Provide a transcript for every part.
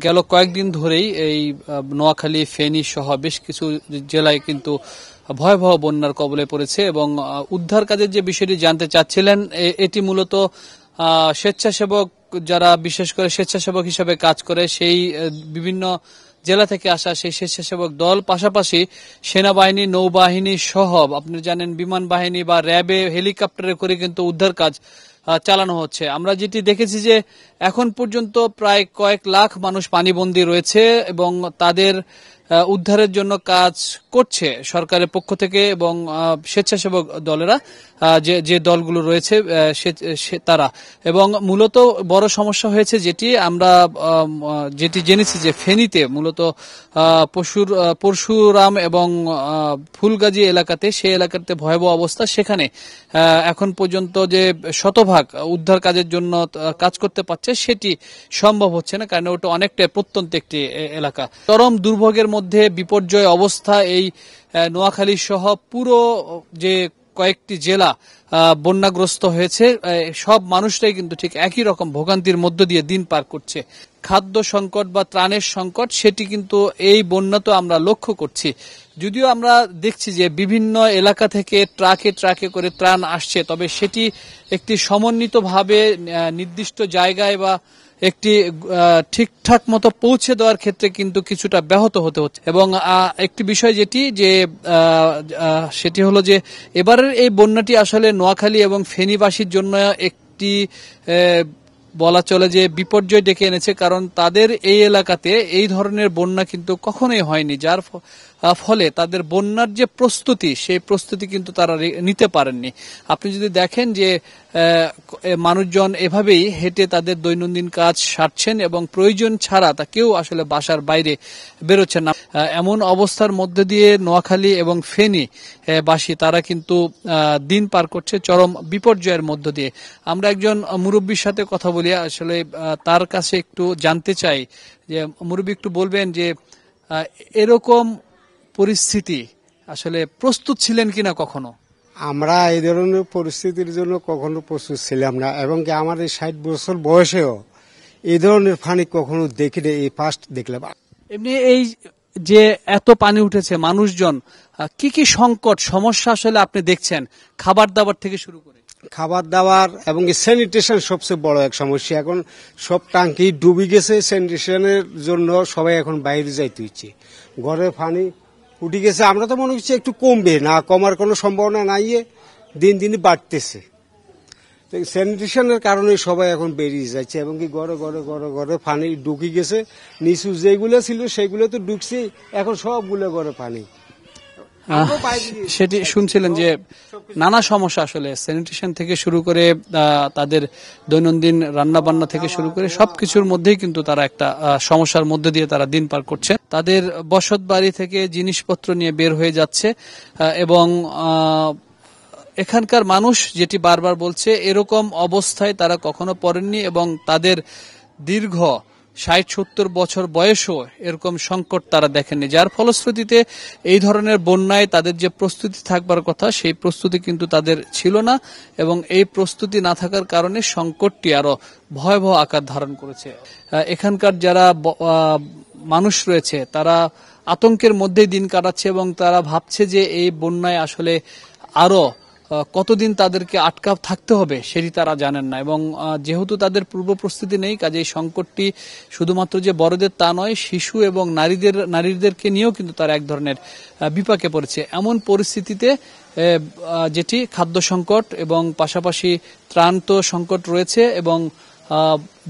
গেল কয়েকদিন ধরেই এই নোয়াখালী, ফেনী সহ বেশ কিছু জেলায় কিন্তু ভয়াবহ বন্যার কবলে পড়েছে এবং উদ্ধার কাজের যে বিষয়টি জানতে চাচ্ছিলেন, এটি মূলত স্বেচ্ছাসেবক যারা বিশেষ করে স্বেচ্ছাসেবক হিসেবে কাজ করে সেই বিভিন্ন জেলা থেকে আসা সেই স্বেচ্ছাসেবক দল, পাশাপাশি সেনাবাহিনী, নৌবাহিনী সহ আপনি জানেন বিমান বাহিনী বা র্যাবে হেলিকপ্টারে করে কিন্তু উদ্ধার কাজ চালানো হচ্ছে। আমরা যেটি দেখেছি যে এখন পর্যন্ত প্রায় কয়েক লাখ মানুষ পানিবন্দী রয়েছে এবং তাদের উদ্ধারের জন্য কাজ করছে সরকারের পক্ষ থেকে এবং স্বেচ্ছাসেবক দলেরা যে দলগুলো রয়েছে তারা। এবং মূলত বড় সমস্যা হয়েছে যেটি জেনেছি যে ফেনীতে মূলত পরশুরাম এবং ফুলগাজী এলাকাতে, সেই এলাকাতে ভয়াবহ অবস্থা। সেখানে এখন পর্যন্ত যে শতভাগ উদ্ধার কাজের জন্য কাজ করতে পারছে সেটি সম্ভব হচ্ছে না, কারণ ওটা অনেকটা প্রত্যন্ত একটি এলাকা। চরম দুর্ভোগের মধ্যে বিপর্যয় অবস্থা এই নোয়াখালী সহ পুরো যে কয়েকটি জেলা বন্যাগ্রস্ত হয়েছে, সব মানুষরাই কিন্তু ঠিক একই রকম ভোগান্তির মধ্য দিয়ে দিন পার করছে। খাদ্য সংকট বা ত্রাণের সংকট সেটি কিন্তু এই বন্যা তো আমরা লক্ষ্য করছি। যদিও আমরা দেখছি যে বিভিন্ন এলাকা থেকে ট্রাকে ট্রাকে করে ত্রাণ আসছে, তবে সেটি একটি সমন্বিতভাবে নির্দিষ্ট জায়গায় বা একটি ঠিকঠাক মতো পৌঁছে দেওয়ার ক্ষেত্রে কিন্তু কিছুটা ব্যাহত হতে হচ্ছে। এবং একটি বিষয় সেটি হলো যে এবারের এই বন্যাটি আসলে নোয়াখালী এবং ফেনীবাসীর জন্য একটি বলা চলে যে বিপর্যয় ডেকে এনেছে, কারণ তাদের এই এলাকাতে এই ধরনের বন্যা কিন্তু কখনোই হয়নি, যার ফলে তাদের বন্যার যে প্রস্তুতি সেই প্রস্তুতি কিন্তু তারা নিতে পারেননি। আপনি যদি দেখেন যে মানুষজন এভাবেই হেঁটে তাদের দৈনন্দিন কাজ সারছেন এবং প্রয়োজন ছাড়া তা কেউ আসলে বাসার বাইরে বেরোচ্ছেন না। এমন অবস্থার মধ্যে দিয়ে নোয়াখালী এবং ফেনী বাসী তারা কিন্তু দিন পার করছে চরম বিপর্যয়ের মধ্য দিয়ে। আমরা একজন মুরব্বীর সাথে কথা বলি, আসলে তার কাছে একটু জানতে চাই যে মুরব্বী একটু বলবেন যে এরকম পরিস্থিতি আসলে প্রস্তুত ছিলেন কিনা কখনো? আমরা এই ধরনের পরিস্থিতির জন্য কখনো প্রস্তুত ছিলাম না, এবং কি আমাদের 60 বছর বয়সেও এই ধরনের পানি কখনো দেখিনি, এই ফার্স্ট দেখলাম। এমনি এই যে এত পানি উঠেছে, মানুষজন কি কি সংকট সমস্যা আসলে আপনি দেখছেন, খাবার দাবার থেকে শুরু করে? খাবার দাবার এবং স্যানিটেশন সবচেয়ে বড় এক সমস্যা। এখন সব টাঙ্কি ডুবে গেছে, স্যানিটেশনের জন্য সবাই এখন বাইরে যাইতে হচ্ছে। ঘরে পানি উঠে গেছে, আমরা তো মনে হচ্ছে একটু কমবে, না কমার কোনো সম্ভাবনা নাই, দিন দিন বাড়তেছে। স্যানিটেশনের কারণে সবাই এখন বেরিয়ে যাচ্ছে এবং কি ঘরে ঘরে ঘরে ঘরে পানি ঢুকে গেছে। নিচু যেগুলো ছিল সেগুলো তো ঢুকছে, এখন সবগুলো ঘরে পানি। সেটি শুনছিলেন যে নানা সমস্যা আসলে স্যানিটেশন থেকে শুরু করে তাদের দৈনন্দিন রান্না বান্না থেকে শুরু করে সবকিছুর মধ্যেই কিন্তু তারা একটা সমস্যার মধ্যে দিয়ে তারা দিন পার করছে। তাদের বসত বাড়ি থেকে জিনিসপত্র নিয়ে বের হয়ে যাচ্ছে এবং এখানকার মানুষ যেটি বারবার বলছে, এরকম অবস্থায় তারা কখনো পড়েননি এবং তাদের দীর্ঘ 60-70 বছর বয়সও এরকম সংকট তারা দেখেননি, যার ফলশ্রুতিতে এই ধরনের বন্যায় তাদের যে প্রস্তুতি থাকবার কথা সেই প্রস্তুতি কিন্তু তাদের ছিল না এবং এই প্রস্তুতি না থাকার কারণে সংকটটি আরো ভয়াবহ আকার ধারণ করেছে। এখানকার যারা মানুষ রয়েছে তারা আতঙ্কের মধ্যেই দিন কাটাচ্ছে এবং তারা ভাবছে যে এই বন্যায় আসলে আরো কতদিন তাদেরকে আটকা থাকতে হবে সেটি তারা জানেন না। এবং যেহেতু তাদের পূর্ব প্রস্তুতি নেই, কাজেই সংকটটি শুধুমাত্র যে বড়দের তা নয়, শিশু এবং নারীদেরকে নিয়েও কিন্তু তারা এক ধরনের বিপাকে পড়েছে। এমন পরিস্থিতিতে যেটি খাদ্য সংকট এবং পাশাপাশি ত্রাণ তো সংকট রয়েছে এবং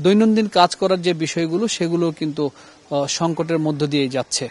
দৈনন্দিন কাজ করার যে বিষয়গুলো সেগুলো কিন্তু সংকটের মধ্য দিয়ে যাচ্ছে।